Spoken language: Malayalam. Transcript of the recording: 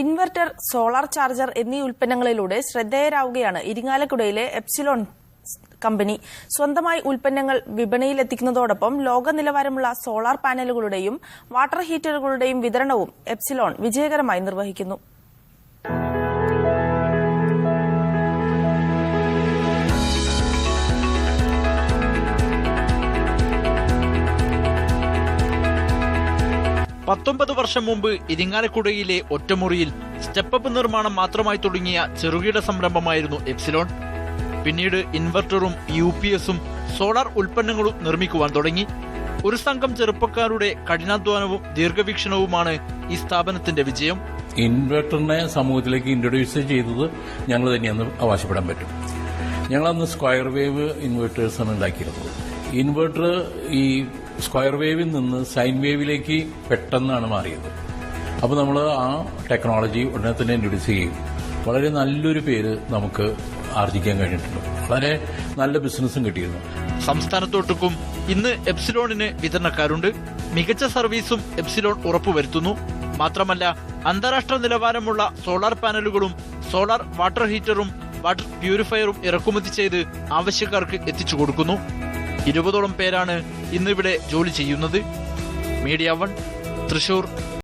ഇൻവെർട്ടർ, സോളാർ ചാർജർ എന്നീ ഉൽപ്പന്നങ്ങളിലൂടെ ശ്രദ്ധേയരാവുകയാണ് ഇരിങ്ങാലക്കുടയിലെ എപ്സിലോൺ കമ്പനി. സ്വന്തമായി ഉൽപ്പന്നങ്ങൾ വിപണിയിലെത്തിക്കുന്നതോടൊപ്പം ലോക നിലവാരമുള്ള സോളാർ പാനലുകളുടെയും വാട്ടർ ഹീറ്ററുകളുടെയും വിതരണവും എപ്സിലോൺ വിജയകരമായി നിർവഹിക്കുന്നു. പത്തൊമ്പത് വർഷം മുമ്പ് ഇരിങ്ങാലക്കുടയിലെ ഒറ്റമുറിയിൽ സ്റ്റെപ്പപ്പ് നിർമ്മാണം മാത്രമായി തുടങ്ങിയ ചെറുകിട സംരംഭമായിരുന്നു എപ്സിലോൺ. പിന്നീട് ഇൻവെർട്ടറും UPSഉം സോളാർ ഉൽപ്പന്നങ്ങളും നിർമ്മിക്കുവാൻ തുടങ്ങി. ഒരു സംഘം ചെറുപ്പക്കാരുടെ കഠിനാധ്വാനവും ദീർഘവീക്ഷണവുമാണ് ഈ സ്ഥാപനത്തിന്റെ വിജയം. ഇൻവെർട്ടറിനെ സമൂഹത്തിലേക്ക് ഇൻട്രൊഡ്യൂസ് ചെയ്തത് ഞങ്ങൾ തന്നെയെന്ന് അവകാശപ്പെടാൻ പറ്റും. ഞങ്ങളന്ന് സ്ക്വയർ വേവ് ഇൻവെർട്ടേഴ്സാണ് ഉണ്ടാക്കിയിരുന്നത്. ഇൻവെർട്ടർ ഈ സ്ക്വയർ വേവിൽ നിന്ന് സൈൻ വേവിലേക്ക് പെട്ടെന്നാണ് മാറിയത്. അപ്പോൾ നമ്മൾ ആ ടെക്നോളജി ഉടനെ തന്നെ ഇൻട്രൊഡ്യൂസ് ചെയ്യും. വളരെ നല്ലൊരു പേര് നമുക്ക് ആർജിക്കാൻ കഴിഞ്ഞിട്ടുണ്ട്. വളരെ നല്ല ബിസിനസ്സും കിട്ടിയിരുന്നു. സംസ്ഥാനത്തൊട്ടുക്കും ഇന്ന് എപ്സിലോണിന് വിതരണക്കാരുണ്ട്. മികച്ച സർവീസും എപ്സിലോൺ ഉറപ്പുവരുത്തുന്നു. മാത്രമല്ല, അന്താരാഷ്ട്ര നിലവാരമുള്ള സോളാർ പാനലുകളും സോളാർ വാട്ടർ ഹീറ്ററും വാട്ടർ പ്യൂരിഫയറും ഇറക്കുമതി ചെയ്ത് ആവശ്യക്കാർക്ക് എത്തിച്ചു കൊടുക്കുന്നു. 20ഓളം പേരാണ് ഇന്നിവിടെ ജോലി ചെയ്യുന്നത്. മീഡിയ 1 തൃശൂർ.